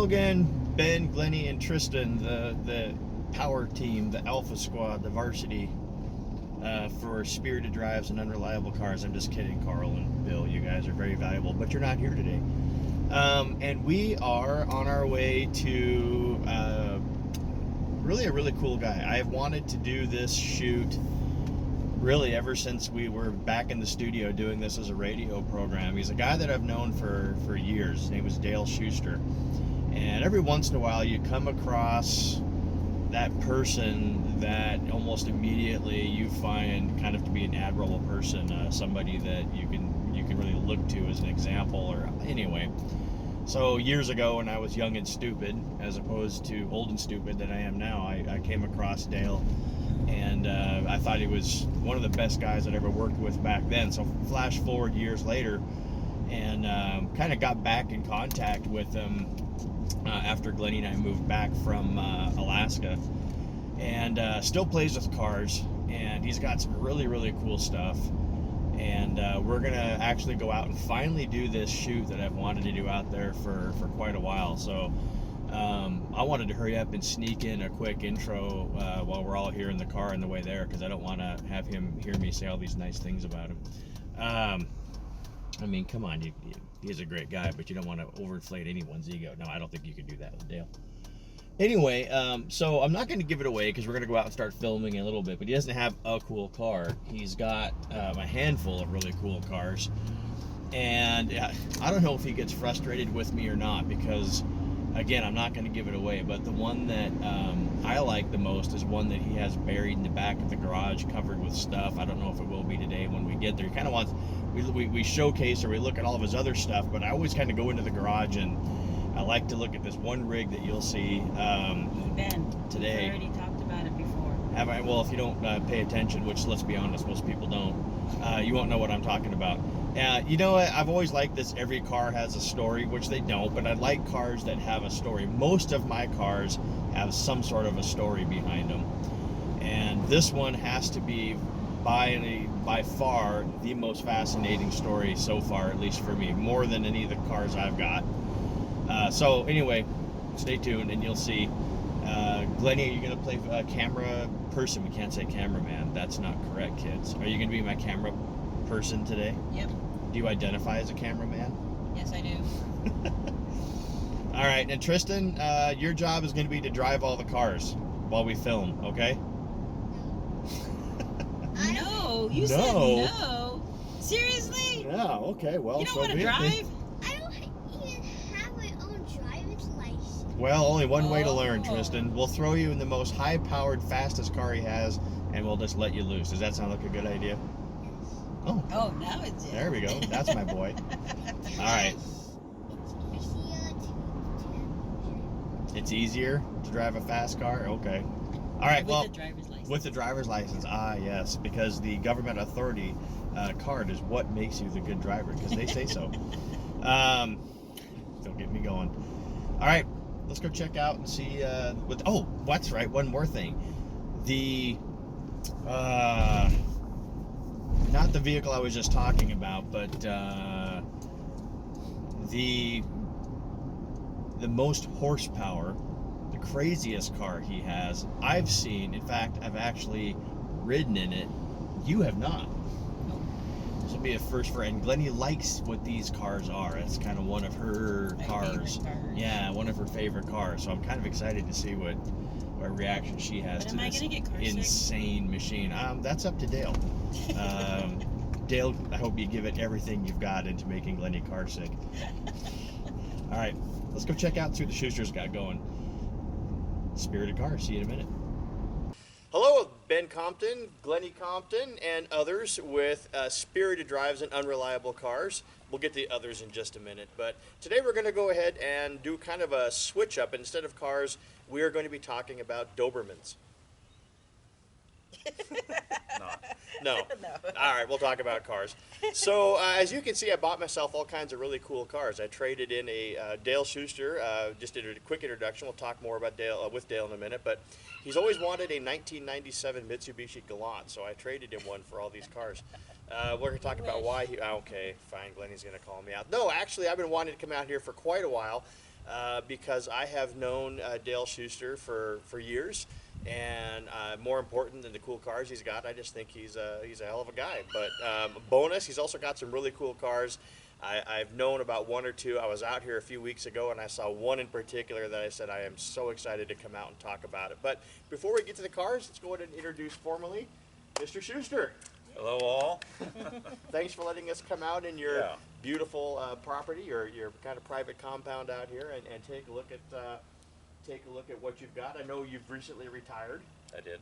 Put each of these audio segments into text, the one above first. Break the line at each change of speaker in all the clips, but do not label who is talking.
Hello again, Ben, Glennie, and Tristan, the power team, the Alpha Squad, the varsity for spirited drives and unreliable cars. I'm just kidding, Carl and Bill. You guys are very valuable, but you're not here today. And we are on our way to really a really cool guy. I've wanted to do this shoot really ever since we were back in the studio doing this as a radio program. He's a guy that I've known for years. His name is Schuster. And every once in a while you come across that person that almost immediately you find kind of to be an admirable person, somebody that you can really look to as an example. Or anyway, so years ago when I was young and stupid, as opposed to old and stupid that I am now, I came across Dale, and I thought he was one of the best guys I'd ever worked with back then. So flash forward years later, and kind of got back in contact with him after Glennie and I moved back from Alaska, and still plays with cars, and he's got some really cool stuff. And we're gonna actually go out and finally do this shoot that I've wanted to do out there for quite a while. So I wanted to hurry up and sneak in a quick intro while we're all here in the car on the way there, because I don't want to have him hear me say all these nice things about him. I mean, come on, he's a great guy, but you don't want to overinflate anyone's ego. No, I don't think you could do that with Dale. Anyway, so I'm not going to give it away because we're going to go out and start filming in a little bit, but he doesn't have a cool car. He's got a handful of really cool cars, and I don't know if he gets frustrated with me or not, because again, I'm not going to give it away, but the one that I like the most is one that he has buried in the back of the garage, covered with stuff. I don't know if it will be today when we get there. He kind of wants, we showcase or we look at all of his other stuff, but I always kind of go into the garage and I like to look at this one rig that you'll see
Ben,
today.
I already talked about it before.
Have I? Well, if you don't pay attention, which let's be honest, most people don't, you won't know what I'm talking about. You know what? I've always liked this. Every car has a story, which they don't, but I like cars that have a story. Most of my cars have some sort of a story behind them, and this one has to be by far the most fascinating story so far, at least for me, more than any of the cars I've got. So anyway, stay tuned and you'll see. Glennie, are you going to play camera person? We can't say cameraman. That's not correct, kids. Are you going to be my camera person today?
Yep.
Do you identify as a cameraman?
Yes, I do.
All right, and Tristan, your job is going to be to drive all the cars while we film, okay?
No, you said no. Seriously?
Yeah, okay, well.
You don't want to drive?
I don't even have my own driver's license.
Well, only one way to learn, Tristan. We'll throw you in the most high-powered, fastest car he has, and we'll just let you loose. Does that sound like a good idea? Oh.
Oh, now it's
There we go. That's my boy. All right. It's easier to drive a fast car? Okay. All right, well,
with the driver's license.
With the driver's license. Ah, yes, because the government authority card is what makes you the good driver, because they say so. Don't get me going. All right, let's go check out and see what. Oh, that's right. One more thing. The not the vehicle I was just talking about, but the most horsepower, the craziest car he has, I've seen. In fact, I've actually ridden in it. You have not. This will be a first for, and Glennie likes what these cars are. It's kind of one of her cars. Yeah, one of her favorite cars. So I'm kind of excited to see what reaction she has to this insane machine. That's up to Dale. Dale, I hope you give it everything you've got into making Glennie car sick. All right, let's go check out, see what the Schuster's got going. Spirited Cars. See you in a minute. Hello, Ben Compton, Glennie Compton, and others with spirited drives and unreliable cars. We'll get to the others in just a minute, but today we're going to go ahead and do kind of a switch up. Instead of cars, we are going to be talking about Dobermans. No. All right, we'll talk about cars. So as you can see, I bought myself all kinds of really cool cars. I traded in a Dale Schuster. Just did a quick introduction. We'll talk more about Dale with Dale in a minute, but he's always wanted a 1997 Mitsubishi Galant, so I traded him one for all these cars. We're going to talk about why he... Okay, fine, Glennie's going to call me out. No, actually, I've been wanting to come out here for quite a while. because I have known Dale Schuster for years, and more important than the cool cars he's got, I just think he's a hell of a guy. But bonus, he's also got some really cool cars. I've known about one or two. I was out here a few weeks ago and I saw one in particular that I said I am so excited to come out and talk about it. But before we get to the cars, let's go ahead and introduce formally Mr. Schuster.
Hello all.
Thanks for letting us come out in your
Yeah.
beautiful property, your kind of private compound out here, and take a look at what you've got. I know you've recently retired.
I did.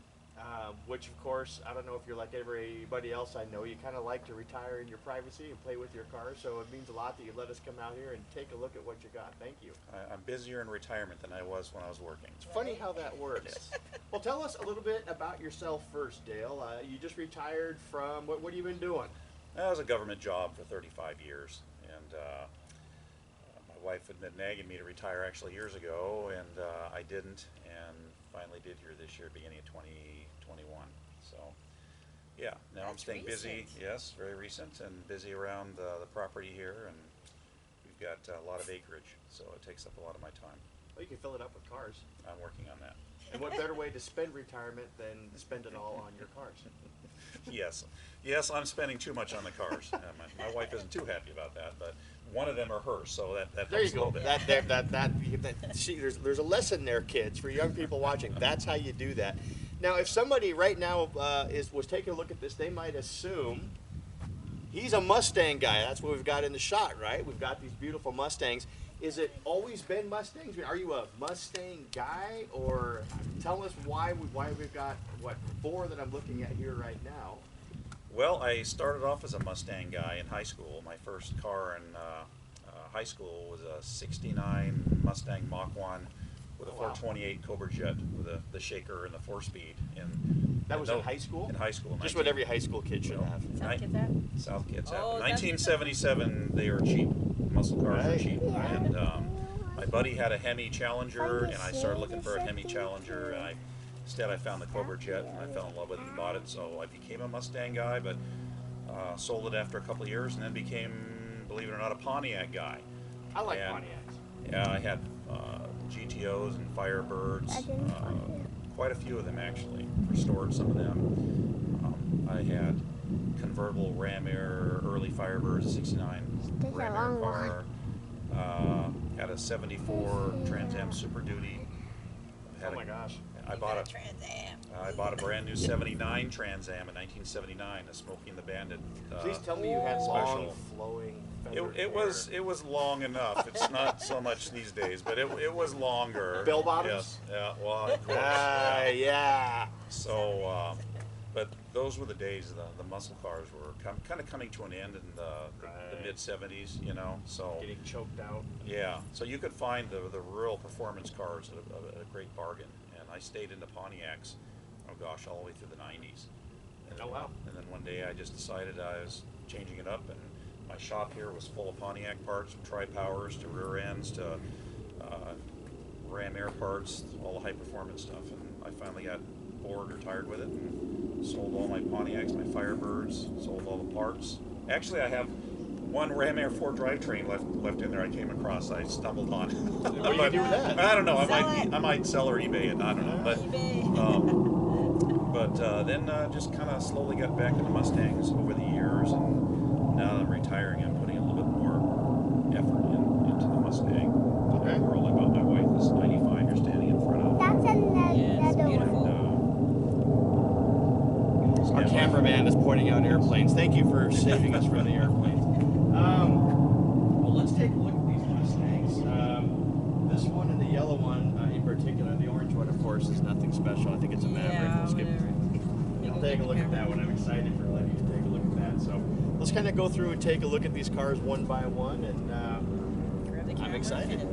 Which of course, I don't know if you're like everybody else I know, you kind of like to retire in your privacy and play with your cars, so it means a lot that you let us come out here and take a look at what you got. Thank you.
I'm busier in retirement than I was when I was working.
It's funny how that works. Well, tell us a little bit about yourself first, Dale. You just retired from, what have you been doing?
I was a government job for 35 years, and my wife had been nagging me to retire actually years ago, and I didn't, and finally did here this year, beginning of 2021. So, yeah, now I'm
That's
staying busy.
recent.
Yes, very recent, and busy around the property here, and we've got a lot of acreage, so it takes up a lot of my time.
Well, you can fill it up with cars.
I'm working on that.
And what better way to spend retirement than spend it all on your cars?
Yes, I'm spending too much on the cars. My wife isn't too happy about that, but one of them are hers, so that
There you
helps a little
go.
bit.
See, there's a lesson there, kids, for young people watching. That's how you do that. Now, if somebody right now was taking a look at this, they might assume he's a Mustang guy. That's what we've got in the shot, right? We've got these beautiful Mustangs. Is it always been Mustangs? I mean, are you a Mustang guy, or tell us why we've got four that I'm looking at here right now?
Well, I started off as a Mustang guy in high school. My first car in high school was a '69 Mustang Mach 1 with a
Oh, wow.
428 Cobra Jet with the shaker and the 4-speed. And
That was in high school?
In high school.
Just what every high school kid should have.
South Kids App?
South Kids App.
Oh,
In
that's-
1977, they were cheap. Muscle cars were
Right.
cheap. And my buddy had a Hemi Challenger, and I started looking for a Hemi Challenger, and instead I found the Cobra Jet, and I fell in love with it and bought it. So I became a Mustang guy, but sold it after a couple of years, and then became, believe it or not, a Pontiac guy.
I like
And,
Pontiacs.
Yeah, I had GTOs and Firebirds, quite a few of them actually, restored some of them. I had convertible Ram Air, early Firebirds, 69
That's a
Ram Air
long
car. Had a 74 Trans Am Super Duty.
Oh my gosh.
I bought a
Trans Am.
I bought a brand new 79 Trans Am in 1979, a Smokey and the Bandit.
Please tell me you had long,
special.
flowing
It,
feathered
it was long enough. It's not so much these days, but it was longer.
Bell bottoms?
Yes. Yeah. Well, of course.
hair. Yeah.
So, but those were the days. The muscle cars were kind of coming to an end in the
Right.
mid '70s. You know. So
Getting choked out.
yeah. So you could find the real performance cars at a great bargain. And I stayed into Pontiacs. Oh gosh, all the way through the '90s. And
Oh, wow.
And then one day I just decided I was changing it up, and my shop here was full of Pontiac parts, from tri-powers to rear ends to Ram Air parts, all the high performance stuff. And I finally got bored or tired with it and sold all my Pontiacs, my Firebirds, sold all the parts. Actually, I have one Ram Air 4 drivetrain left in there I came across. I stumbled on.
What do you do with that?
I don't know.
Sell it.
I might sell or eBay it. I don't know. But then just kind of slowly got back into Mustangs over the years, and now that I'm retiring, I'm putting a little bit more effort into the Mustang.
Okay.
The world I bought my wife, this 95 you're standing in front of.
That's
Yeah, it's
another
beautiful.
Our cameraman is pointing out airplanes. Thank you for saving us from the airplanes. Well, let's take a look at these Mustangs. This one and the yellow one in particular. The orange one, of course, is nothing special. I think it's a Maverick.
Yeah,
We'll skip-
whatever.
I'll take a look at that one. I'm excited for letting you take a look at that. So let's kind of go through and take a look at these cars one by one, and
Grab the
I'm
camera.
excited.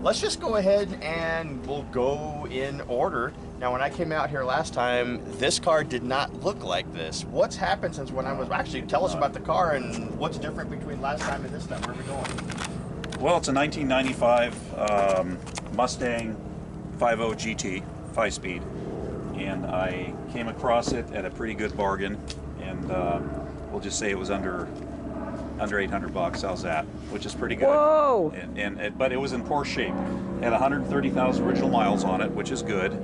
Let's just go ahead and we'll go in order. Now, when I came out here last time, this car did not look like this. What's happened since when I was... Actually, tell us about the car and what's different between last time and this time. Where are we going?
Well, it's a 1995 Mustang 50 GT, 5-speed, and I came across it at a pretty good bargain, and we'll just say it was under under 800 bucks. How's that? Which is pretty good.
Whoa!
But it was in poor shape. It had 130,000 original miles on it, which is good.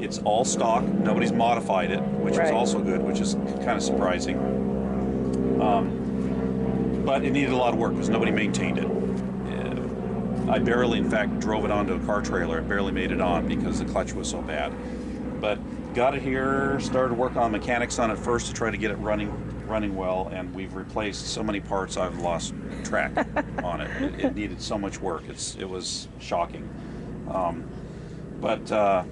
It's all stock. Nobody's modified it, which is also good, which is kind of surprising. But it needed a lot of work because nobody maintained it. I barely, in fact, drove it onto a car trailer. It barely made it on because the clutch was so bad. But got it here, started work on mechanics on it first to try to get it running well, and we've replaced so many parts I've lost track on it. It needed so much work. It was shocking. But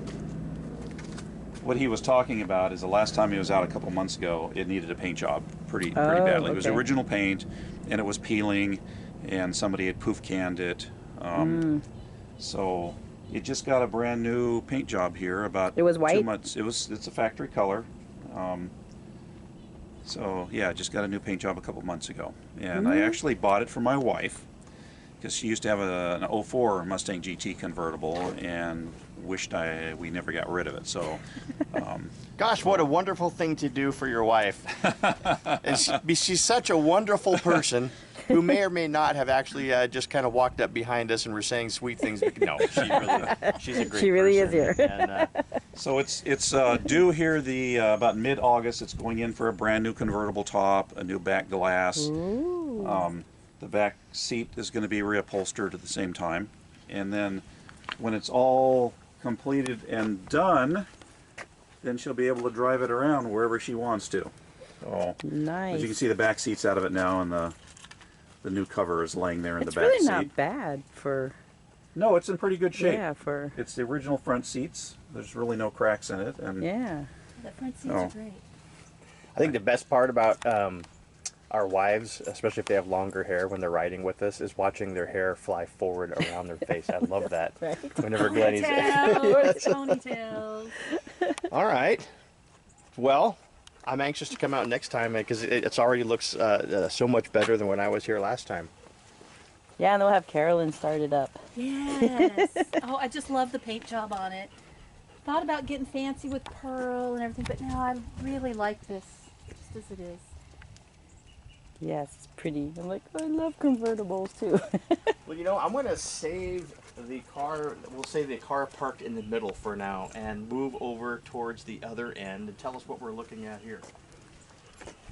what he was talking about is the last time he was out a couple months ago, it needed a paint job pretty badly.
Okay.
It was original paint, and it was peeling, and somebody had poof canned it. So it just got a brand new paint job here about
It was white?
2 months. It's a factory color. So yeah, just got a new paint job a couple months ago, and I actually bought it for my wife because she used to have an 04 Mustang GT convertible and wished we never got rid of it. So
Gosh, what a wonderful thing to do for your wife. And she's such a wonderful person who may or may not have actually just kind of walked up behind us and were saying sweet things. No, she's a great
She really
person.
is here.
And,
So it's due here about mid-August. It's going in for a brand new convertible top, a new back glass. The back seat is going to be reupholstered at the same time. And then when it's all completed and done, then she'll be able to drive it around wherever she wants to. So,
Nice.
as you can see, the back seat's out of it now, and the new cover is laying there in
It's
the back
really
seat.
not bad for.
No, it's in pretty good shape.
Yeah, for.
It's the original front seats. There's really no cracks in it, and
Yeah.
The front seats
Oh.
are great.
I think the best part about our wives, especially if they have longer hair when they're riding with us, is watching their hair fly forward around their face. I love that.
Right.
Whenever Glenny's.
Ponytails, ponytails.
All right. Well, I'm anxious to come out next time because it already looks so much better than when I was here last time.
Yeah, and they'll have Carolyn started up.
Yes. Oh, I just love the paint job on it. Thought about getting fancy with pearl and everything, but no, I really like this just as it is.
Yes, it's pretty. I'm like, I love convertibles too.
Well, you know, I'm going to save the car. We'll save the car parked in the middle for now and move over towards the other end and tell us what we're looking at here.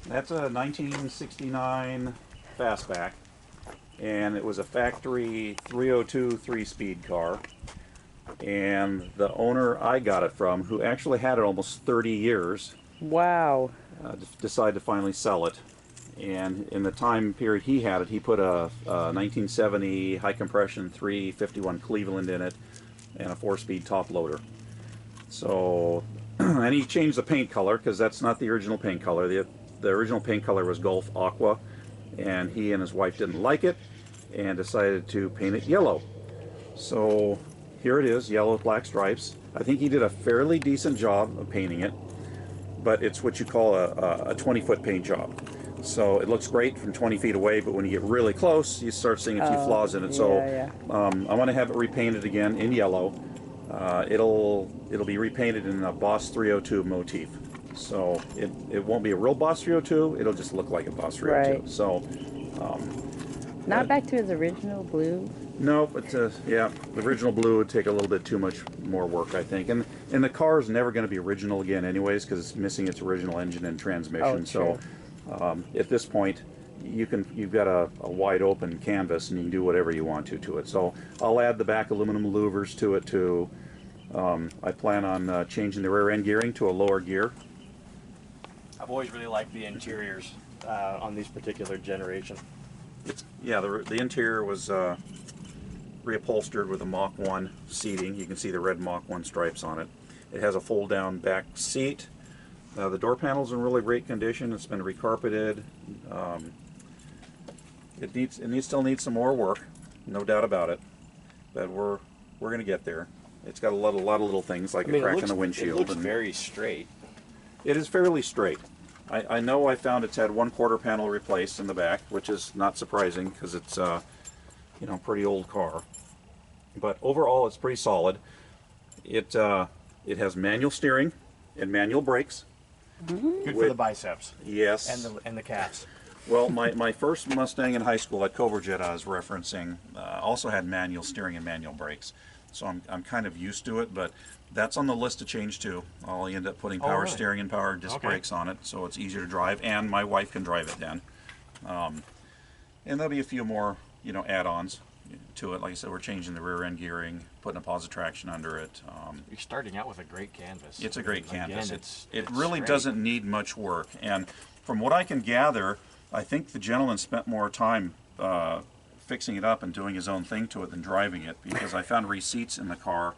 that's a 1969 Fastback, and it was a factory 302 3-speed car. And the owner I got it from, who actually had it almost 30 years,
Wow.
decided to finally sell it. And in the time period he had it, he put a 1970 high compression 351 Cleveland in it and a 4-speed top loader. So, and he changed the paint color because that's not the original paint color. The original paint color was Gulf Aqua, and he and his wife didn't like it and decided to paint it yellow. So here it is, yellow with black stripes. I think he did a fairly decent job of painting it, but it's what you call a 20-foot paint job. So it looks great from 20 feet away, but when you get really close, you start seeing a few flaws in it. So I want to have it repainted again in yellow. It'll be repainted in a Boss 302 motif. So it won't be a real Boss 302. It'll just look like a Boss 302.
Right.
So
Not back to his original blue.
no, but yeah, the original blue would take a little bit too much more work, I think. And the car is never going to be original again, anyways, because it's missing its original engine and transmission. So at this point, you've got a wide open canvas, and you can do whatever you want to it. So I'll add the back aluminum louvers to it too. I plan on changing the rear end gearing to a lower gear.
I've always really liked the interiors on these particular generation.
Yeah, the interior was reupholstered with a Mach 1 seating. You can see the red Mach 1 stripes on it. It has a fold-down back seat. The door panel's in really great condition. It's been recarpeted. It still needs some more work, no doubt about it. But we're going to get there. It's got a lot of little things like a crack in the windshield.
It looks very straight.
It is fairly straight. I know I found it's had 1/4 panel replaced in the back, which is not surprising because it's pretty old car. But overall, it's pretty solid. It has manual steering and manual brakes.
Good for the biceps.
Yes.
And the calves.
Well, my first Mustang in high school, that Cobra Jet I was referencing, also had manual steering and manual brakes. So I'm kind of used to it, but that's on the list to change too. I'll end up putting power
really?
steering and power disc brakes on it, so it's easier to drive, and my wife can drive it then. And there'll be a few more, add-ons to it. Like I said, we're changing the rear end gearing, putting a positive traction under it.
You're starting out with a great canvas.
It's a great canvas.
Again,
It really
great.
doesn't need much work. And from what I can gather, I think the gentleman spent more time fixing it up and doing his own thing to it than driving it, because I found receipts in the car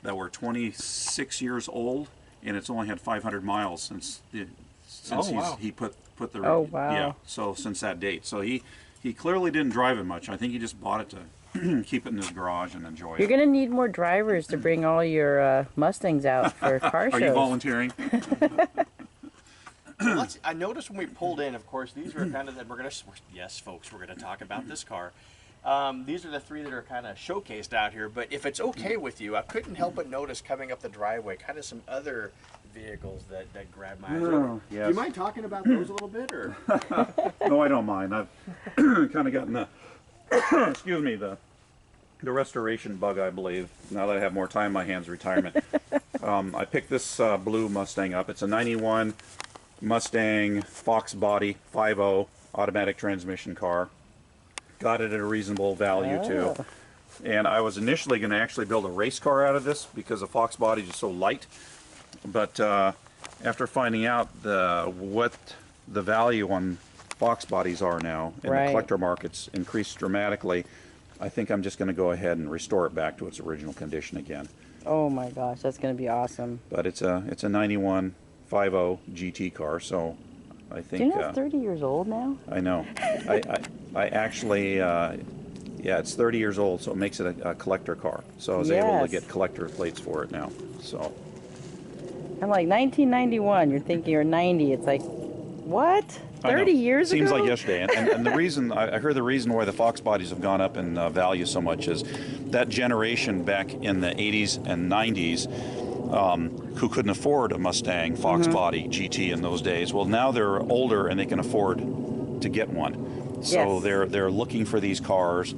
that were 26 years old, and it's only had 500 miles since he put the yeah, so since that date. So he clearly didn't drive it much. I think he just bought it to keep it in his garage and enjoy
You're
it.
going to need more drivers to bring all your Mustangs out for car shows.
Are you volunteering?
I noticed when we pulled in, of course, these were kind of yes, folks, we're going to talk about this car. These are the three that are kind of showcased out here, but if it's okay with you, I couldn't help but notice coming up the driveway kind of some other vehicles that grabbed my eye.
Oh,
Do
yes.
you mind talking about those a little bit, or?
No, I don't mind. I've kind of gotten the, excuse me, the restoration bug, I believe, now that I have more time in my hands, retirement. I picked this blue Mustang up. It's a 91 Mustang Fox body, 5.0 automatic transmission car. Got it at a reasonable value too. And I was initially going to actually build a race car out of this because the Fox body is so light. But after finding out what the value on Fox bodies are now in the collector markets increased dramatically, I think I'm just going to go ahead and restore it back to its original condition again.
Oh my gosh, that's going to be awesome.
But it's a 91 5.0 GT car, so I think.
Do you know it's 30 years old now?
I know. I actually, yeah, it's 30 years old, so it makes it a collector car. So I was able to get collector plates for it now. So.
I'm like 1991. You're thinking you're 90. It's like, what? 30 years ago?
Seems like yesterday. And the reason I heard the reason why the Fox bodies have gone up in value so much is that generation back in the 80s and 90s. Who couldn't afford a Mustang Fox body GT in those days. Well, now they're older and they can afford to get one. So they're looking for these cars,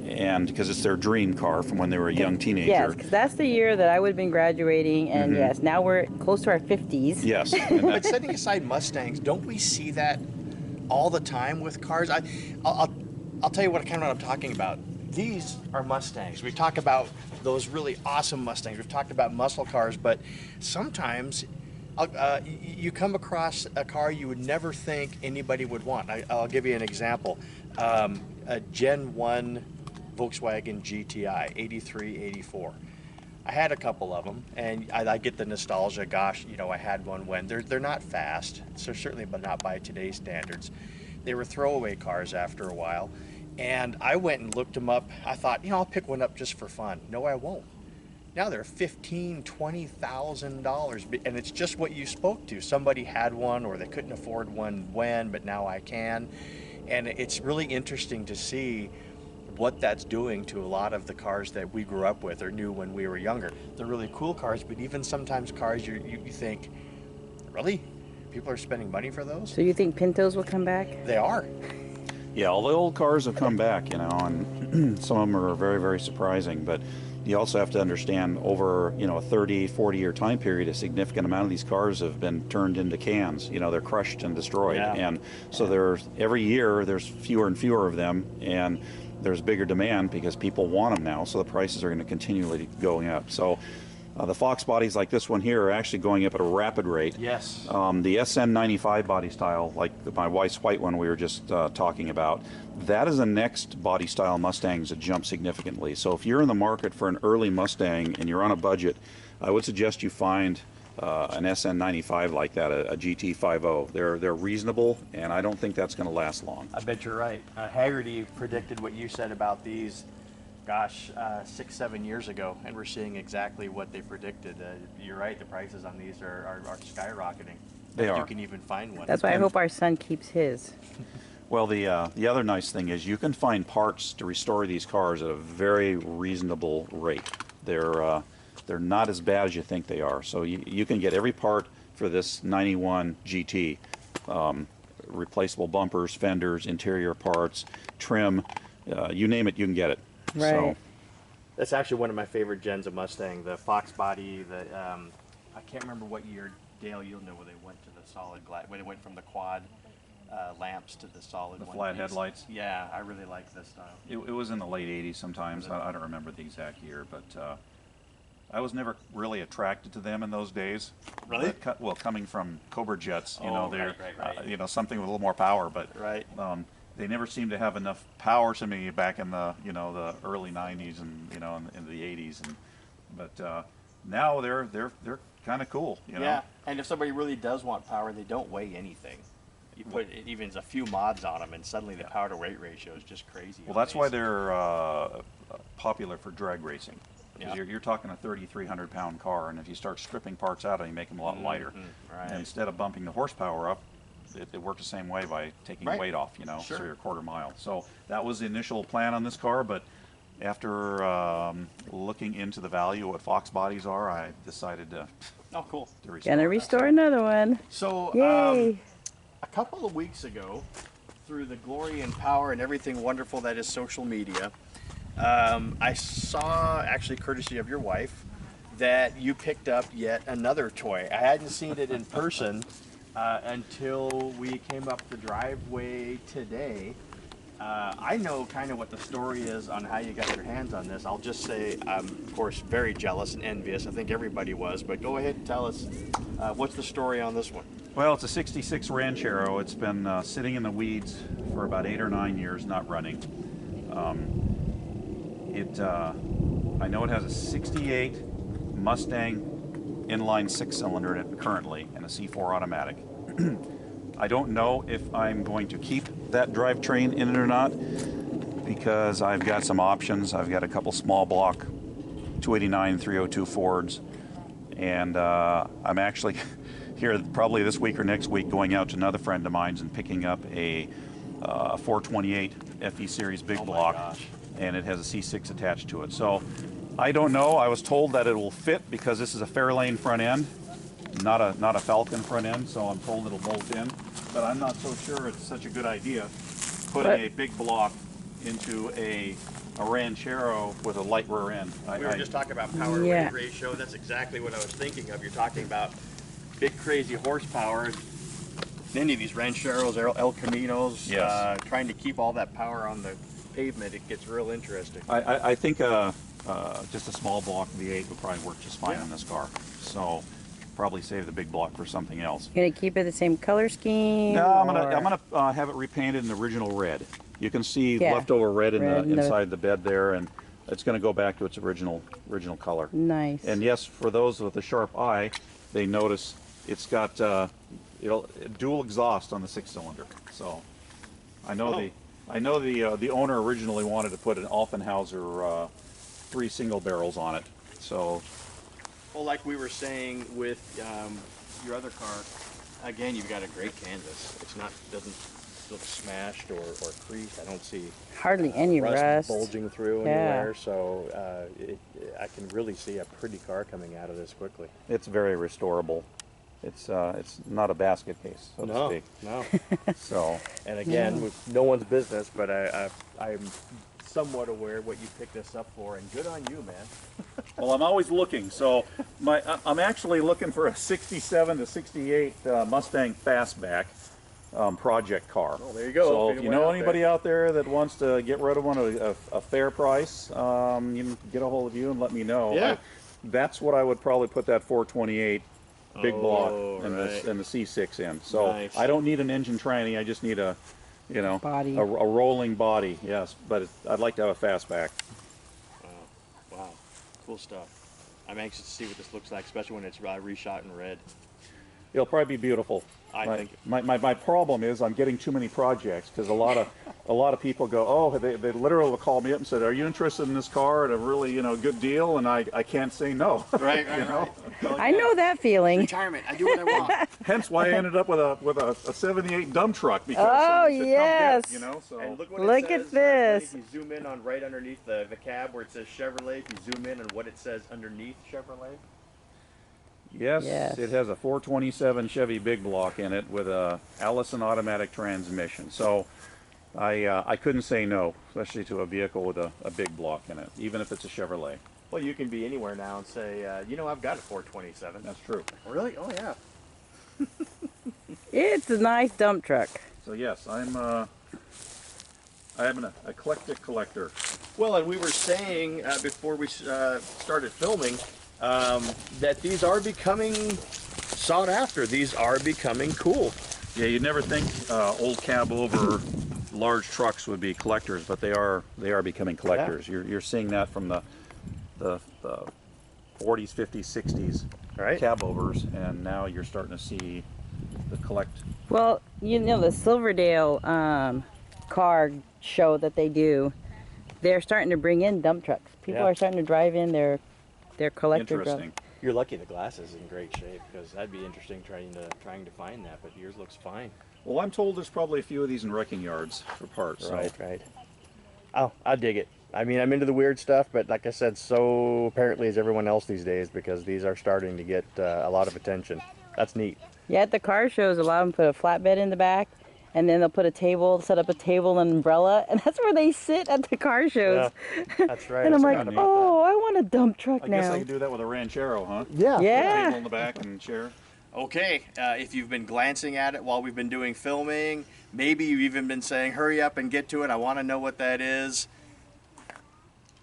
and because it's their dream car from when they were a young teenager.
Yes, because that's the year that I would have been graduating, and yes, now we're close to our 50s.
Yes.
But setting aside Mustangs, don't we see that all the time with cars? I'll tell you what I'm talking about. These are Mustangs. We talk about those really awesome Mustangs. We've talked about muscle cars, but sometimes you come across a car you would never think anybody would want. I'll give you an example. A Gen 1 Volkswagen GTI, 83, 84. I had a couple of them, and I get the nostalgia. Gosh, I had one when they're not fast, so certainly, but not by today's standards. They were throwaway cars after a while. And I went and looked them up. I thought, I'll pick one up just for fun. No, I won't. Now they're $15,000, $20,000, and it's just what you spoke to. Somebody had one, or they couldn't afford one when, but now I can. And it's really interesting to see what that's doing to a lot of the cars that we grew up with or knew when we were younger. They're really cool cars, but even sometimes cars you think, really? People are spending money for those?
So you think Pintos will come back?
They are.
Yeah, all the old cars have come back, and some of them are very, very surprising. But you also have to understand over, a 30, 40-year time period, a significant amount of these cars have been turned into cans. They're crushed and destroyed.
Yeah.
And so every year there's fewer and fewer of them, and there's bigger demand because people want them now. So the prices are going to continually going up. So the Fox bodies like this one here are actually going up at a rapid rate.
Yes.
The SN95 body style, like my wife's white one we were just talking about, that is the next body style Mustangs that jump significantly. So if you're in the market for an early Mustang and you're on a budget, I would suggest you find an SN95 like that, a GT50. They're reasonable, and I don't think that's going to last long.
I bet you're right. Haggerty predicted what you said about these, 6-7 years ago, and we're seeing exactly what they predicted. You're right, the prices on these are skyrocketing.
They are.
You can even find one.
That's why I hope our son keeps his.
Well, the other nice thing is you can find parts to restore these cars at a very reasonable rate. They're not as bad as you think they are. So you can get every part for this 91 GT replaceable bumpers, fenders, interior parts, trim, you name it, you can get it.
Right.
So,
That's actually one of my favorite gens of Mustang. The Fox body. The I can't remember what year, Dale. You'll know where they went to the solid glass. Where they went from the quad lamps to the solid.
the
one
flat
piece.
headlights.
Yeah, I really like this style.
It was in the late 80s sometimes. I don't remember the exact year, but I was never really attracted to them in those days.
Really?
Well, coming from Cobra Jets, you
Oh,
know, they're
right.
you know, something with a little more power, but
Right.
they never seemed to have enough power to me back in the, you know, the early 90s and, you know, in the 80s. And but now they're kind of cool, you know.
Yeah, and if somebody really does want power, they don't weigh anything. You put even a few mods on them, and suddenly the power to weight ratio is just crazy.
Well,
on
that's why
these.
they're popular for drag racing. 'Cause
Yeah.
you're talking a 3,300 pound car, and if you start stripping parts out, you make them a lot lighter.
Right.
And instead of bumping the horsepower up, it worked the same way by taking
Right.
weight off, you know,
Sure.
so you're a quarter mile. So that was the initial plan on this car, but after looking into the value of what Fox bodies are, I decided to
Oh, cool.
restore.
Gonna restore another one.
So,
Yay.
a couple of weeks ago, through the glory and power and everything wonderful that is social media, I saw, actually courtesy of your wife, that you picked up yet another toy. I hadn't seen it in person until we came up the driveway today. I know kind of what the story is on how you got your hands on this. I'll just say I'm, of course, very jealous and envious. I think everybody was, but go ahead and tell us what's the story on this one.
Well, it's a 66 Ranchero. It's been sitting in the weeds for about 8 or 9 years, not running. I know it has a 68 Mustang inline 6-cylinder in it currently and a C4 automatic. I don't know if I'm going to keep that drivetrain in it or not, because I've got some options. I've got a couple small block 289 302 Fords, and I'm actually here probably this week or next week going out to another friend of mine's and picking up a 428 FE Series big block,
gosh.
and it has a C6 attached to it. So I don't know. I was told that it will fit because this is a Fairlane front end, not a Falcon front end, so I'm told it'll bolt in. But I'm not so sure it's such a good idea putting a big block into a Ranchero with a light rear end.
We were just talking about power to
Yeah.
weight ratio. That's exactly what I was thinking of. You're talking about big crazy horsepower. Many of these Rancheros, El Caminos,
Yes.
trying to keep all that power on the pavement, it gets real interesting.
I think just a small block V8 would probably work just fine on this car. So probably save the big block for something else.
Gonna keep it the same color scheme?
No, I'm
or-
gonna have it repainted in the original red. You can see
Yeah.
leftover red in
Red in
the
the-
inside the bed there, and it's gonna go back to its original color.
Nice.
And yes, for those with a sharp eye, they notice it's got dual exhaust on the 6-cylinder. So I know the owner originally wanted to put an Alpenhauser 3 single barrels on it. So
Well, like we were saying with your other car, again, you've got a great canvas. It's not, doesn't look smashed or creased. I don't see
Hardly any rust.
bulging through
Yeah.
anywhere. So I can really see a pretty car coming out of this quickly.
it's very restorable. It's not a basket case, so to speak.
No.
So
And again, with no one's business, but I'm somewhat aware what you picked this up for, and good on you, man.
well, I'm always looking. So I'm actually looking for a 67 to 68 Mustang Fastback project car.
Oh, there you go.
So if you
Anyone
know
out
anybody
there.
out there that wants to get rid of one at a fair price, you can get a hold of you and let me know.
Yeah.
That's what I would probably put that 428 big block and
right.
the C6 in. So
Nice.
I don't need an engine tranny. I just need a
Body.
a rolling body. Yes, but I'd like to have a fastback.
Wow, cool stuff. I'm anxious to see what this looks like, especially when it's reshot in red.
It'll probably be beautiful.
I think.
My problem is I'm getting too many projects because a lot of people go, oh, they literally will call me up and said, are you interested in this car at a really good deal? And I can't say no.
Right.
I know that feeling.
Retirement. I do what I want.
Hence why I ended up with a 78 dump truck because
Oh,
somebody said,
yes.
come get it, So
And look what
Look
it
at
says,
this.
If you zoom in on right underneath the cab where it says Chevrolet, if you zoom in on what it says underneath Chevrolet.
Yes,
Yes.
it has a 427 Chevy big block in it with a Allison automatic transmission. So I couldn't say no, especially to a vehicle with a big block in it, even if it's a Chevrolet.
Well, you can be anywhere now and say, you know, I've got a 427.
That's true.
Really? Oh, yeah.
It's a nice dump truck.
So yes, I am an eclectic collector.
Well, and we were saying before we started filming that these are becoming sought after. These are becoming cool.
Yeah, you'd never think old cab over large trucks would be collectors, but they are becoming collectors.
Yeah.
You're seeing that from the 40s, 50s, 60s
Right.
cab overs, and now you're starting to see the collect.
Well, you know, the Silverdale car show that they do, they're starting to bring in dump trucks. People
Yeah.
are starting to drive in their collector
Interesting.
trucks.
You're lucky the glass is in great shape, because that'd be interesting trying to find that, but yours looks fine.
Well, I'm told there's probably a few of these in wrecking yards for parts. So.
Right. Oh, I dig it. I mean, I'm into the weird stuff, but like I said, so apparently is everyone else these days, because these are starting to get a lot of attention. That's neat.
Yeah, at the car shows, a lot of them put a flatbed in the back, and then they'll put a table, set up a table and umbrella, and that's where they sit at the car shows.
That's right.
And I'm
I
like,
forgot about
oh, I want a dump truck
I guess
now.
I could do that with a Ranchero, huh?
that. Yeah.
Yeah.
Table in the back and chair.
Okay, if you've been glancing at it while we've been doing filming, maybe you've even been saying, hurry up and get to it, I want to know what that is.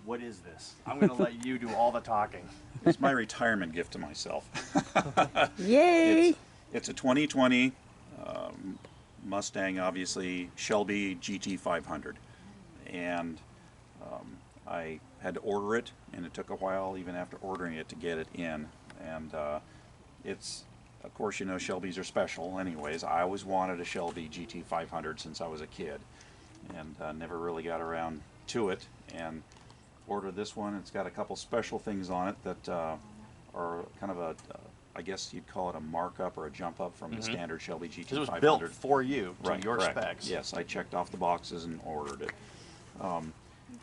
What is this? I'm going to let you do all the talking.
It's my retirement gift to myself.
Yay!
It's a 2020 Mustang, obviously, Shelby GT500. And I had to order it, and it took a while, even after ordering it, to get it in. And it's, of course, you know, Shelbys are special anyways. I always wanted a Shelby GT500 since I was a kid, and never really got around to it. And ordered this one. It's got a couple special things on it that are kind of a, I guess you'd call it a markup or a jump up from the standard Shelby GT500.
It was built for you, to
Right,
your
correct.
specs.
Yes, I checked off the boxes and ordered it.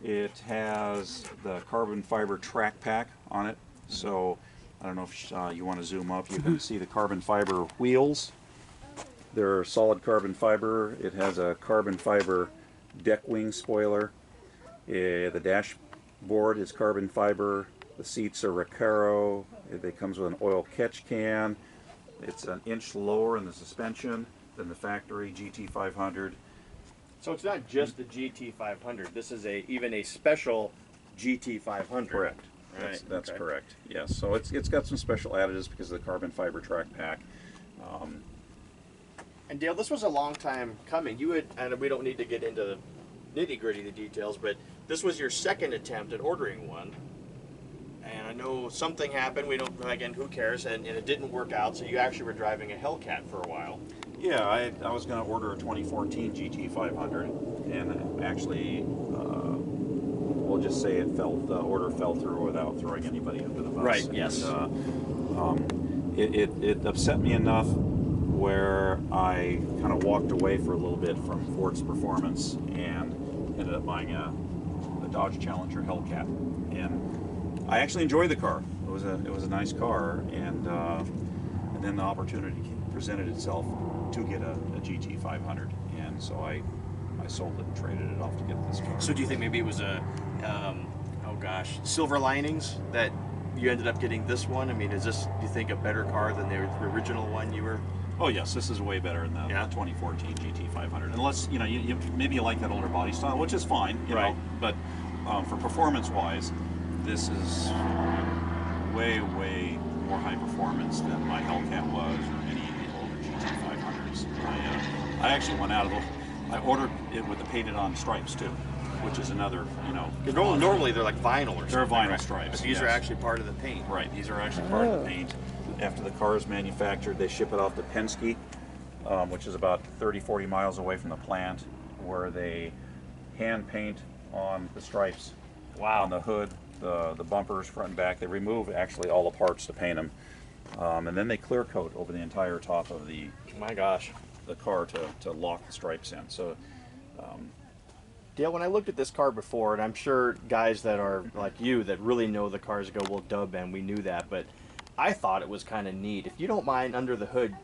It has the carbon fiber track pack on it, so I don't know if you want to zoom up. You can see the carbon fiber wheels. They're solid carbon fiber. It has a carbon fiber deck wing spoiler. The dashboard is carbon fiber. The seats are Recaro. It comes with an oil catch can. It's an inch lower in the suspension than the factory GT500.
So it's not just the GT500. This is even a special GT500.
Correct.
Right.
That's
okay.
correct. Yes. So it's got some special additives because of the carbon fiber track pack.
And Dale, this was a long time coming. You had, and we don't need to get into the nitty-gritty of the details, but this was your second attempt at ordering one. And I know something happened. We don't, again, who cares? And it didn't work out. So you actually were driving a Hellcat for a while.
Yeah, I was going to order a 2014 GT500, and actually, we'll just say the order fell through without throwing anybody under the bus.
Right, yes.
And, it upset me enough where I kind of walked away for a little bit from Ford's performance and ended up buying a Dodge Challenger Hellcat. And I actually enjoyed the car. It was a nice car, and then the opportunity presented itself to get a GT500, and so I sold it and traded it off to get this car.
So do you think maybe it was silver linings that you ended up getting this one? I mean, is this, do you think, a better car than the original one you were?
Oh yes, this is way better than the 2014 GT500. Unless you maybe you like that older body style, which is fine, you know. But for performance-wise, this is way more high performance than my Hellcat was, or any of the older GT500s. I actually went out of I ordered it with the painted-on stripes too, which is another,
Because normally they're like vinyl or something.
They're vinyl
right?
stripes.
But these are actually part of the paint.
Right, these are actually part of the paint. After the car is manufactured, they ship it off to Penske, which is about 30-40 miles away from the plant, where they hand paint on the stripes.
Wow.
On the hood, the bumpers, front and back. They remove actually all the parts to paint them, and then they clear coat over the entire top of the
My gosh.
the car to lock the stripes in. So.
Dale, when I looked at this car before, and I'm sure guys that are like you that really know the cars go, well, dub, and we knew that, but I thought it was kind of neat. If you don't mind, under the hood,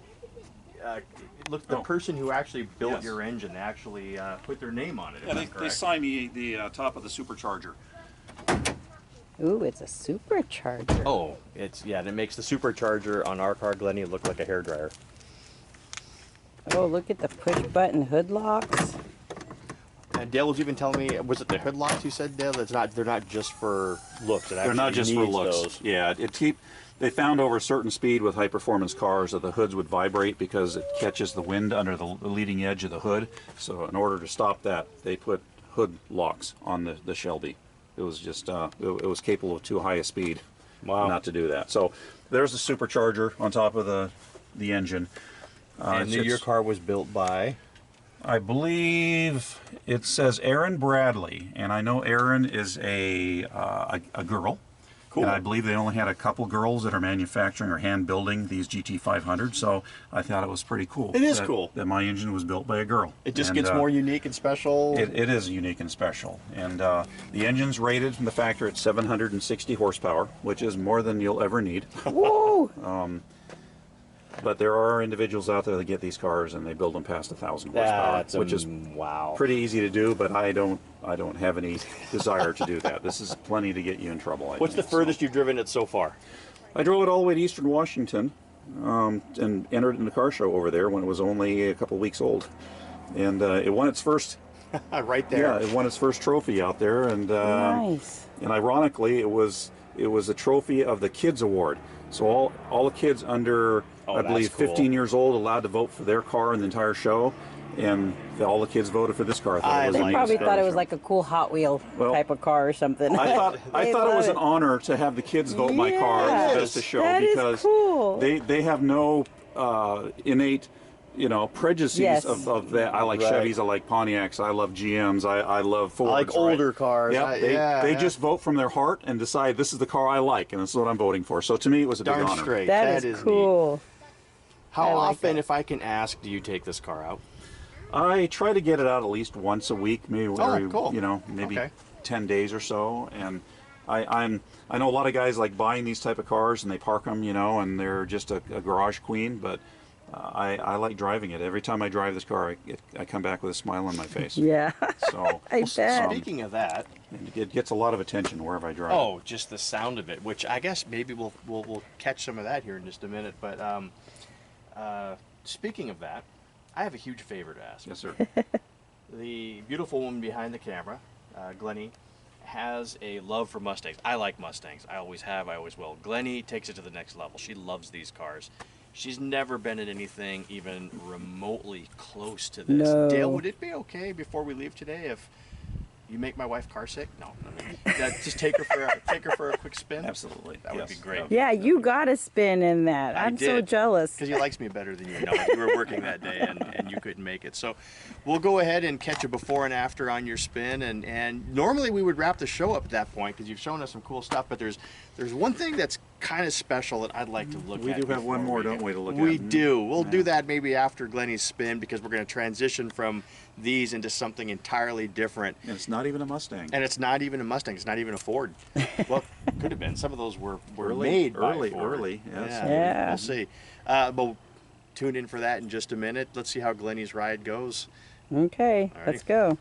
look, the person who actually built
Yes.
your engine actually put their name on it.
Yeah, they signed me the top of the supercharger.
Ooh, it's a supercharger.
Oh, and it makes the supercharger on our car, Glennie, look like a hairdryer.
Oh, look at the push button hood locks.
And Dale was even telling me, was it the hood locks you said, Dale? They're not just for looks.
They're not just for looks.
Those.
Yeah, they found over a certain speed with high performance cars that the hoods would vibrate because it catches the wind under the leading edge of the hood. So in order to stop that, they put hood locks on the Shelby. It was just it was capable of too high a speed.
Wow.
Not to do that. So there's the supercharger on top of the engine.
And your car was built by?
I believe it says Aaron Bradley, and I know Aaron is a girl.
Cool.
And I believe they only had a couple girls that are manufacturing or hand building these GT500s, so I thought it was pretty cool.
It is cool
that my engine was built by a girl.
It just gets more unique and special.
It is unique and special, and the engine's rated from the factory at 760 horsepower, which is more than you'll ever need.
Whoa!
But there are individuals out there that get these cars and they build them past 1,000 horsepower, which is
wow.
pretty easy to do. But I don't have any desire to do that. This is plenty to get you in trouble.
What's the furthest you've driven it so far?
I drove it all the way to Eastern Washington and entered in the car show over there when it was only a couple weeks old, and it won its first.
Right there.
Yeah, it won its first trophy out there, and
Nice.
and ironically, it was a trophy of the Kids Award. So all the kids under, I believe,
that's cool.
15 years old allowed to vote for their car in the entire show, and all the kids voted for this car.
I
it was
They
like
probably
that.
thought it was like a cool Hot Wheel
Well,
type of car or something.
I thought it
love
was
it.
an honor to have the kids vote my car
Yes,
as the show
that is
because
cool.
they have no innate prejudices
Yes.
of that. I like
Right.
Chevys, I like Pontiacs, I love GMs, I love Fords.
I like older cars.
Yeah, they just vote from their heart and decide this is the car I like, and this is what I'm voting for. So to me, it was a big
Darn
honor.
straight.
That is
neat.
cool.
How
I like
often,
that.
if I can ask, do you take this car out?
I try to get it out at least once a week, maybe every,
cool.
maybe
Okay.
10 days or so. And I know a lot of guys like buying these type of cars and they park them, and they're just a garage queen. But I like driving it. Every time I drive this car, I come back with a smile on my face.
Yeah.
So
I bet.
Speaking of that,
it gets a lot of attention wherever I drive.
oh, just the sound of it, which I guess maybe we'll catch some of that here in just a minute. But speaking of that, I have a huge favor to ask.
Yes, sir.
The beautiful woman behind the camera, Glennie, has a love for Mustangs. I like Mustangs. I always have. I always will. Glennie takes it to the next level. She loves these cars. She's never been in anything even remotely close to this.
No.
Dale, would it be okay before we leave today if you make my wife car sick? No. Just take her for a quick spin.
Absolutely.
That would be great.
Yeah, you got to spin in that. I'm so
did.
jealous.
Because he likes me better than you. No, you were working that day and you couldn't make it. So we'll go ahead and catch a before and after on your spin. And normally we would wrap the show up at that point because you've shown us some cool stuff. But there's one thing that's kind of special that I'd like to look at.
We do have one
before
more, don't we, to look at?
We do. We'll do that maybe after Glennie's spin because we're going to transition from these into something entirely different.
And it's not even a Mustang.
And it's not even a Mustang. It's not even a Ford. Well, could have been. Some of those were made by Ford.
Early, yes.
Yeah.
We'll see. But tune in for that in just a minute. Let's see how Glennie's ride goes.
Okay,
Alrighty.
let's go.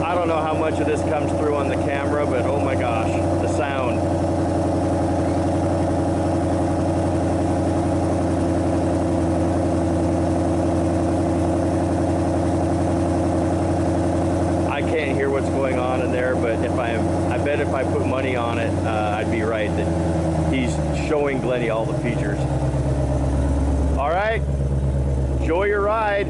I don't know how much of this comes through on the camera, but oh my gosh, the sound. I can't hear what's going on in there, but I bet if I put money on it, I'd be right that he's showing Glennie all the features. All right, enjoy your ride.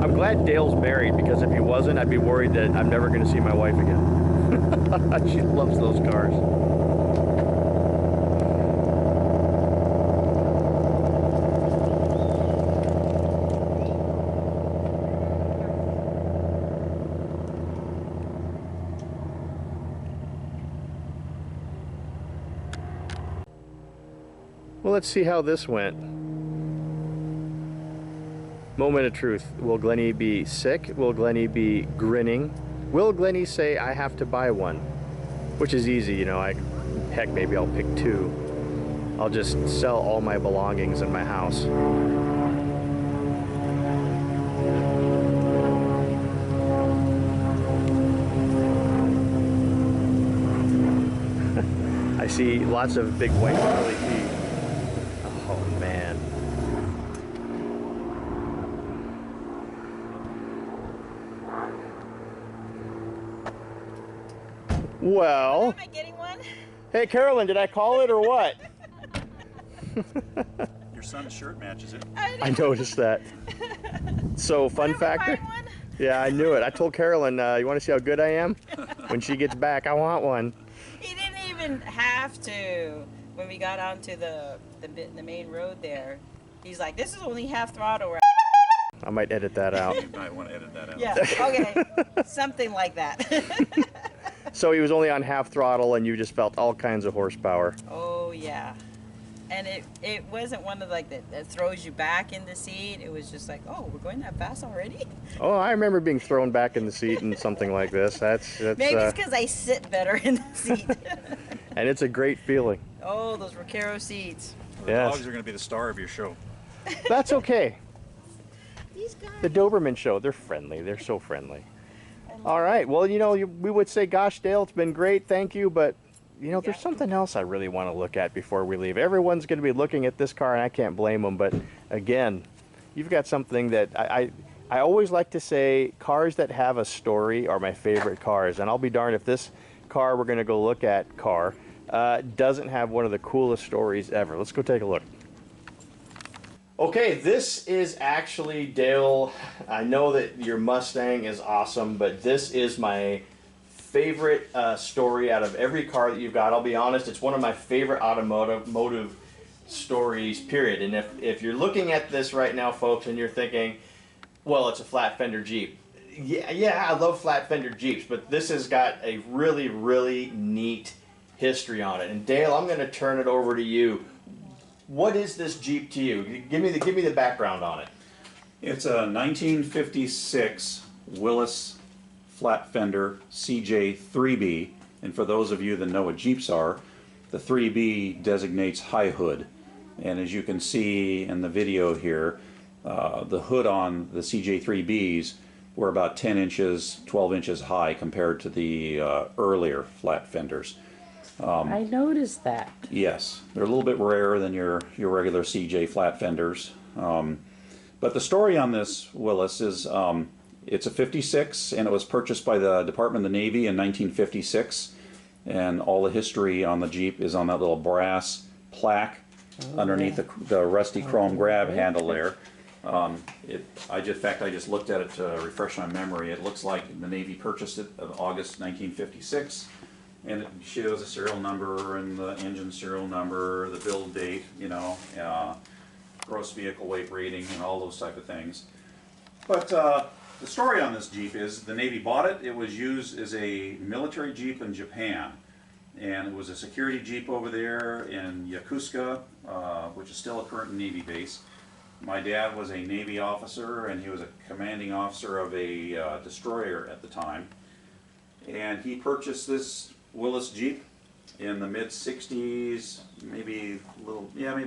I'm glad Dale's married because if he wasn't, I'd be worried that I'm never going to see my wife again. She loves those cars. Well, let's see how this went. Moment of truth. Will Glennie be sick? Will Glennie be grinning? Will Glennie say, I have to buy one? Which is easy, you know, heck, maybe I'll pick 2. I'll just sell all my belongings in my house. I see lots of big white curly feet. Oh man. Well.
Am I getting one?
Hey Carolyn, did I call it or what?
Your son's shirt matches it.
I noticed that. So fun factor.
One?
Yeah, I knew it. I told Carolyn, you want to see how good I am? When she gets back, I want one.
He didn't even have to. When we got onto the main road there, he's like, "This is only half throttle."
I might edit that out.
You might want to edit that out.
Yeah. Okay. Something like that.
So he was only on half throttle, and you just felt all kinds of horsepower.
Oh yeah. And it wasn't one of like that throws you back in the seat. It was just like, oh, we're going that fast already?
Oh, I remember being thrown back in the seat in something like this. That's
Maybe it's because I sit better in the seat.
and it's a great feeling.
Oh, those Recaro seats.
The
Yes.
dogs are going to be the star of your show.
That's okay.
These guys.
The Doberman Show, they're friendly. They're so friendly. All right. Well, you know, we would say, gosh, Dale, it's been great. Thank you. But, you know, there's something else I really want to look at before we leave. Everyone's going to be looking at this car, and I can't blame them. But, again, you've got something that I always like to say cars that have a story are my favorite cars. And I'll be darned if this car we're going to go look at doesn't have one of the coolest stories ever. Let's go take a look. Okay, this is actually, Dale, I know that your Mustang is awesome, but this is my favorite story out of every car that you've got. I'll be honest, it's one of my favorite automotive stories, period. And if you're looking at this right now, folks, and you're thinking, well, it's a flat fender Jeep. Yeah, I love flat fender Jeeps, but this has got a really, really neat history on it. And Dale, I'm going to turn it over to you. What is this Jeep to you? Give me the background on it.
It's a 1956 Willys flat fender CJ 3B, and for those of you that know what Jeeps are, the 3B designates high hood. And as you can see in the video here, the hood on the CJ 3Bs were about 10 inches, 12 inches high compared to the earlier flat fenders.
I noticed that.
Yes, they're a little bit rarer than your regular CJ flat fenders. But the story on this Willys is it's a 56, and it was purchased by the Department of the Navy in 1956. And all the history on the Jeep is on that little brass plaque underneath the rusty chrome grab handle there. In fact, I just looked at it to refresh my memory. It looks like the Navy purchased it in August 1956. And it shows the serial number and the engine serial number, the build date, you know, gross vehicle weight rating, and all those type of things. But the story on this Jeep is the Navy bought it. It was used as a military Jeep in Japan. And it was a security Jeep over there in Yokosuka, which is still a current Navy base. My dad was a Navy officer, and he was a commanding officer of a destroyer at the time. And he purchased this Willys Jeep in the mid 60s, maybe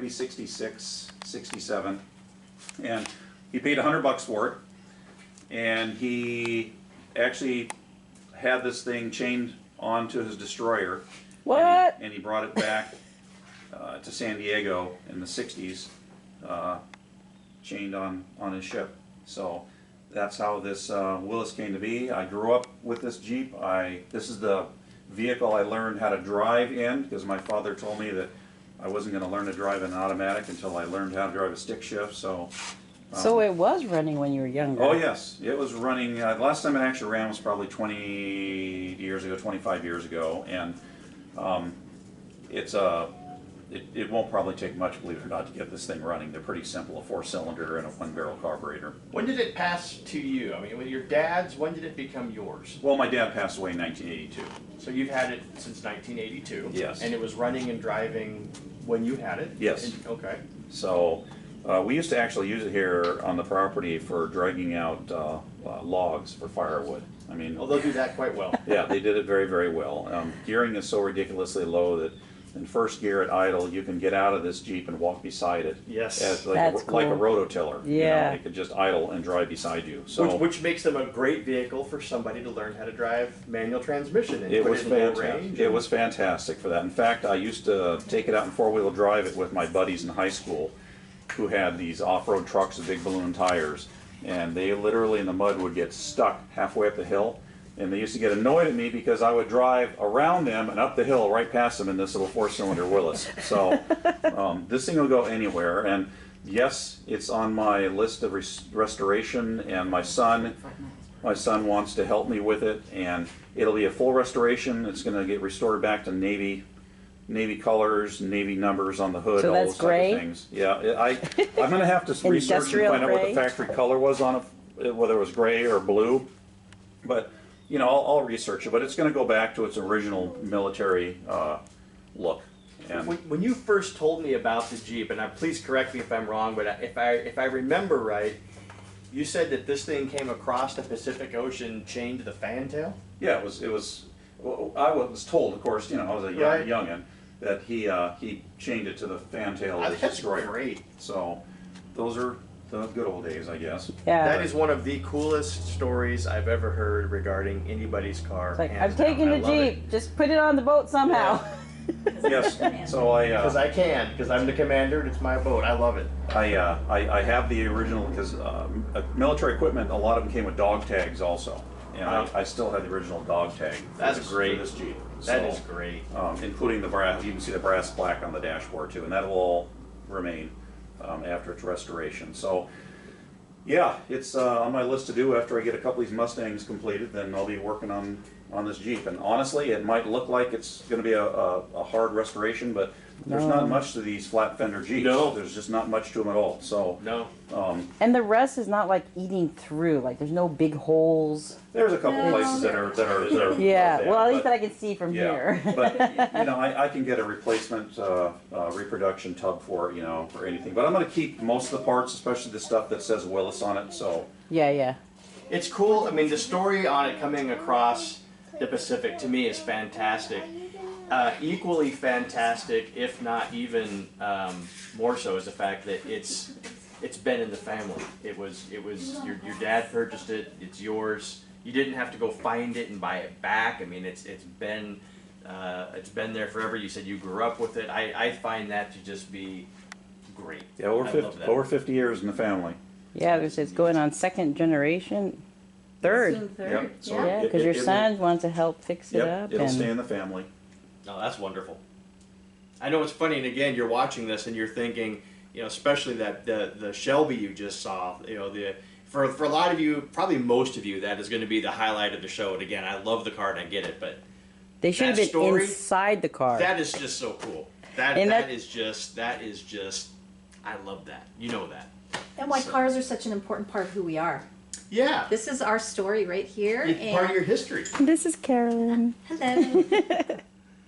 66, 67, and he paid $100 for it, and he actually had this thing chained onto his destroyer.
What?
And he brought it back to San Diego in the 60s, chained on his ship. So that's how this Willys came to be. I grew up with this Jeep. This is the vehicle I learned how to drive in, because my father told me that I wasn't going to learn to drive an automatic until I learned how to drive a stick shift. So
It was running when you were younger.
oh yes, it was running. The last time it actually ran was probably 20 years ago, 25 years ago, and it won't probably take much, believe it or not, to get this thing running. They're pretty simple, a 4-cylinder and a 1-barrel carburetor.
When did it pass to you? I mean, with your dad's, when did it become yours?
Well, my dad passed away in 1982.
So you've had it since 1982.
Yes.
And it was running and driving
When you had it?
Yes.
Okay.
So we used to actually use it here on the property for dragging out logs for firewood. I mean,
Well, they'll do that quite well.
yeah, they did it very, very well. Gearing is so ridiculously low that in first gear at idle, you can get out of this Jeep and walk beside it.
Yes.
As like,
That's
like a
cool.
rototiller.
Yeah.
It could just idle and drive beside you. So
Which makes them a great vehicle for somebody to learn how to drive manual transmission and
it
put
was
it in low
fantastic.
range.
It was fantastic for that. In fact, I used to take it out and four-wheel drive it with my buddies in high school who had these off-road trucks with big balloon tires. And they literally in the mud would get stuck halfway up the hill. And they used to get annoyed at me because I would drive around them and up the hill right past them in this little four-cylinder Willys. So this thing will go anywhere. And yes, it's on my list of restoration. And my son wants to help me with it. And it'll be a full restoration. It's going to get restored back to navy colors, navy numbers on the hood,
So
all
that's
those
gray?
type of things. Yeah, I'm going to have to research and
Industrial
find out what
gray?
the factory color was on it, whether it was gray or blue. But you know, I'll research it. But it's going to go back to its original military look. And
When you first told me about the Jeep, and please correct me if I'm wrong, but if I remember right, you said that this thing came across the Pacific Ocean chained to the fantail?
yeah, it was. Well, I was told, of course, you know, I was a
Right.
youngin, that he chained it to the fantail of his
That's
destroyer.
great.
So those are the good old days, I guess.
Yeah.
That is one of the coolest stories I've ever heard regarding anybody's car.
It's like,
hands
I'm
down.
taking
I
the
love it.
Jeep. Just put it on the boat somehow.
Yes. So
Because I can, because I'm the commander and it's my boat. I love it.
I have the original because military equipment. A lot of them came with dog tags also, and
Wow.
I still have the original dog tag. For
That's
this,
great.
For this Jeep.
That
So,
is great.
including the brass. You can see the brass plaque on the dashboard too, and that will all remain after its restoration. So. Yeah, it's on my list to do after I get a couple of these Mustangs completed. Then I'll be working on this Jeep. And honestly, it might look like it's going to be a hard restoration, but there's
No.
not much to these flat fender Jeeps.
No.
There's just not much to them at all. So
No.
And the rust is not like eating through. Like there's no big holes.
there's a couple
No.
places that are
Yeah.
like
Well, at least
but-
that I can see from
yeah.
here.
But you know, I can get a replacement reproduction tub for it, you know, for anything. But I'm going to keep most of the parts, especially the stuff that says Willis on it. So
Yeah.
It's cool. I mean, the story on it coming across the Pacific to me is fantastic. Equally fantastic, if not even more so, is the fact that it's been in the family. It was your dad purchased it. It's yours. You didn't have to go find it and buy it back. I mean, it's been there forever. You said you grew up with it. I find that to just be great.
yeah, over
I
50,
love that.
over 50 years in the family.
Yeah, it's going on second generation, third.
Soon third.
Yep. So
Yeah.
Yeah,
it-
because your
it will-
son wants to help fix it
Yep,
up.
it'll
and
stay in the family.
Oh, that's wonderful. I know it's funny, and again, you're watching this and you're thinking, you know, especially that the Shelby you just saw, you know, for a lot of you, probably most of you, that is going to be the highlight of the show. And again, I love the car and I get it, but
they should have
that
been
story-
inside the car.
that is just so cool. That
And
that is just I love that. You know that.
And why cars are such an important part of who we are.
Yeah,
This is our story right here.
it's
and
part of your history.
This is Carolyn.
Hello.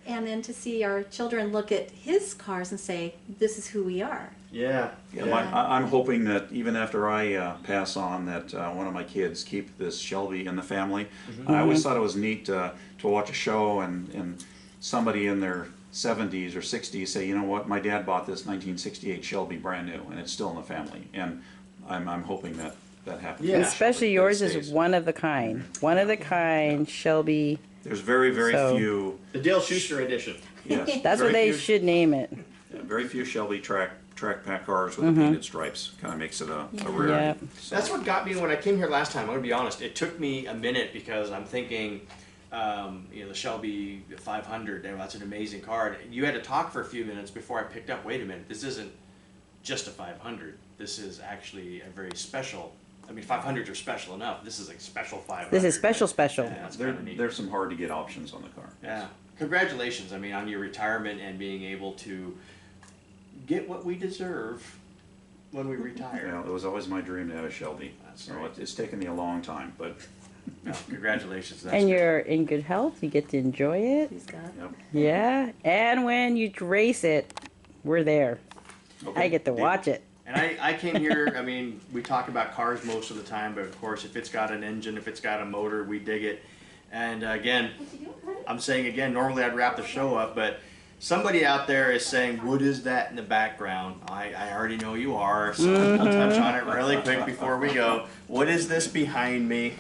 And then to see our children look at his cars and say, this is who we are.
Yeah,
Yeah, I'm hoping that even after I pass on, that one of my kids keep this Shelby in the family. I always thought it was neat to watch a show and somebody in their 70s or 60s say, you know what, my dad bought this 1968 Shelby brand new, and it's still in the family. And I'm hoping that happens.
Yeah.
Especially
That it
yours
stays.
is one of the kind. One of the kind, Shelby.
There's very
So-
few.
The Dale Schuster edition.
Yes,
That's
very
what they
few-
should name it.
yeah, very few Shelby track pack cars with the painted stripes. Kind of makes it a rarity.
Yep.
So-
That's what got me when I came here last time. I'm going to be honest. It took me a minute because I'm thinking, you know, the Shelby 500. You know, that's an amazing car. And you had to talk for a few minutes before I picked up. Wait a minute. This isn't just a 500. This is actually a very special. I mean, 500s are special enough. This is a special 500.
This is special.
Yeah, that's
There,
kind of neat.
there's some hard to get options on the car.
Yeah. Congratulations. I mean, on your retirement and being able to get what we deserve when we retire.
Yeah, it was always my dream to have a Shelby.
That's
So
great.
it's taken me a long time, but
No, congratulations. That's
And
great.
you're in good health. You get to enjoy it.
He's got.
yep.
Yeah. And when you race it, we're there.
Okay.
I get to
Deal.
watch it.
And I came here, I mean, we talk about cars most of the time, but of course, if it's got an engine, if it's got a motor, we dig it. And again, I'm saying again, normally I'd wrap the show up, but somebody out there is saying, what is that in the background? I already know you are, so we'll touch on it really quick before we go. What is this behind me?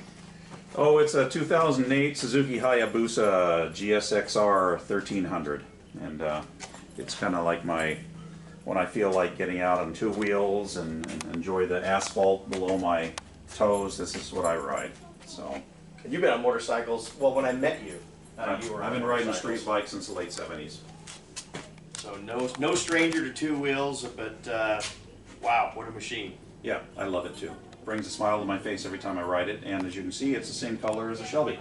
Oh, it's a 2008 Suzuki Hayabusa Gsxr 1300, and it's kind of like when I feel like getting out on two wheels and enjoy the asphalt below my toes. This is what I ride. So
You've been on motorcycles, well, when I met you, you were
I've
on
been riding a
motorcycles.
street bike since the late 70s.
So no stranger to two wheels, but wow, what a machine.
Yeah, I love it too. Brings a smile to my face every time I ride it, and as you can see, it's the same color as a Shelby.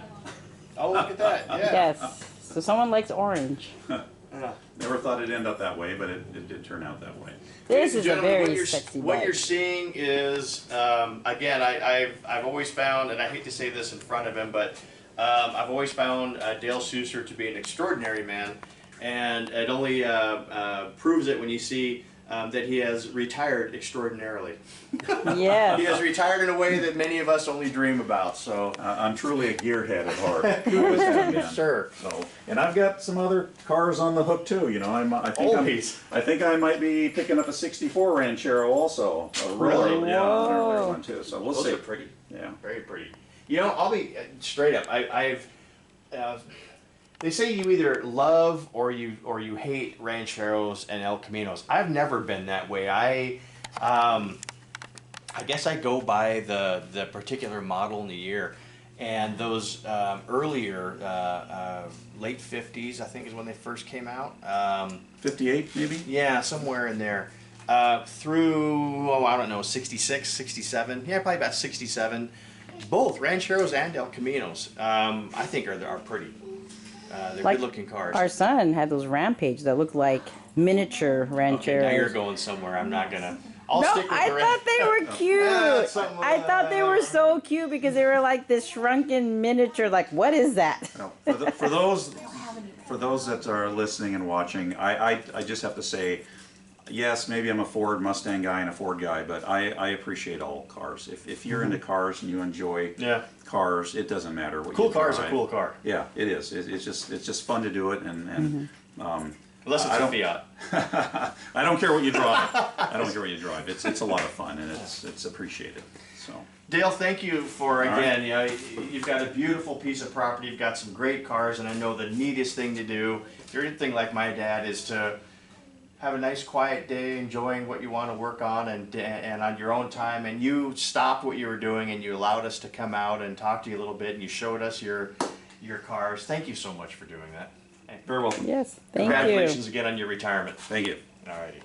Oh, look at that, yeah.
Yes. So someone likes orange.
Never thought it'd end up that way, but it did turn out that way.
This
Ladies and
is a
gentlemen, what
very
you're-
sexy
What
bike.
you're seeing is, again, I've always found, and I hate to say this in front of him, but I've always found Dale Schuster to be an extraordinary man, and it only proves it when you see that he has retired extraordinarily.
Yes.
He has retired in a way that many of us only dream about. So,
I'm truly a gearhead at heart. Always have been.
sure.
So, and I've got some other cars on the hook too. You know,
Always.
I think I might be picking up a '64 Ranchero also.
Really?
Yeah, an early
Whoa.
one too. So we'll
Those
see.
are pretty.
Yeah.
Very pretty. You know, I'll be straight up. They say you either love or you hate rancheros and El Caminos. I've never been that way. I guess I go by the particular model in the year, and those earlier late '50s, I think, is when they first came out.
58 maybe.
Yeah, somewhere in there. Through, I don't know, 66, 67. Yeah, probably about 67. Both Rancheros and El Caminos, I think are pretty. They're
Like
good-looking cars.
Our son had those Rampage that looked like miniature
Okay,
rancheros.
now you're going somewhere. I'm not gonna. I'll
No,
stick with
I
the
thought they were cute.
Yeah, something
I thought they were so cute because they were like this shrunken miniature. Like, what is that?
Well, for those that are listening and watching, I just have to say, yes, maybe I'm a Ford Mustang guy and a Ford guy, but I appreciate all cars. If you're into cars and you enjoy
Yeah.
cars, it doesn't matter what
Cool
you
car is a
drive.
cool car.
Yeah, it is. It's just fun to do it, and
Unless it's
I
a
don't-
Fiat.
I don't care what you drive. I don't care what you drive. It's a lot of fun, and it's appreciated. So
Dale, thank you for
All
again. You know, you've got a beautiful piece of property. You've got some great cars, and I know the neatest thing to do, if you're anything like my dad, is to have a nice quiet day, enjoying what you want to work on, and on your own time. And you stopped what you were doing, and you allowed us to come out and talk to you a little bit, and you showed us your cars. Thank you so much for doing that.
very welcome.
Yes, thank
Congratulations
you.
again on your retirement.
Thank you.
Alrighty.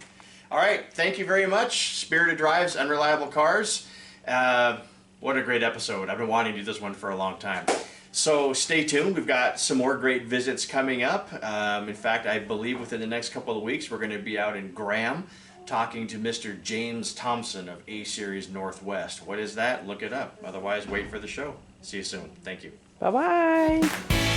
All right. Thank you very much. Spirited Drives, Unreliable Cars. What a great episode. I've been wanting to do this one for a long time. So stay tuned. We've got some more great visits coming up. In fact, I believe within the next couple of weeks, we're going to be out in Graham talking to Mr. James Thompson of A-Series Northwest. What is that? Look it up. Otherwise, wait for the show. See you soon. Thank you.
Bye-bye.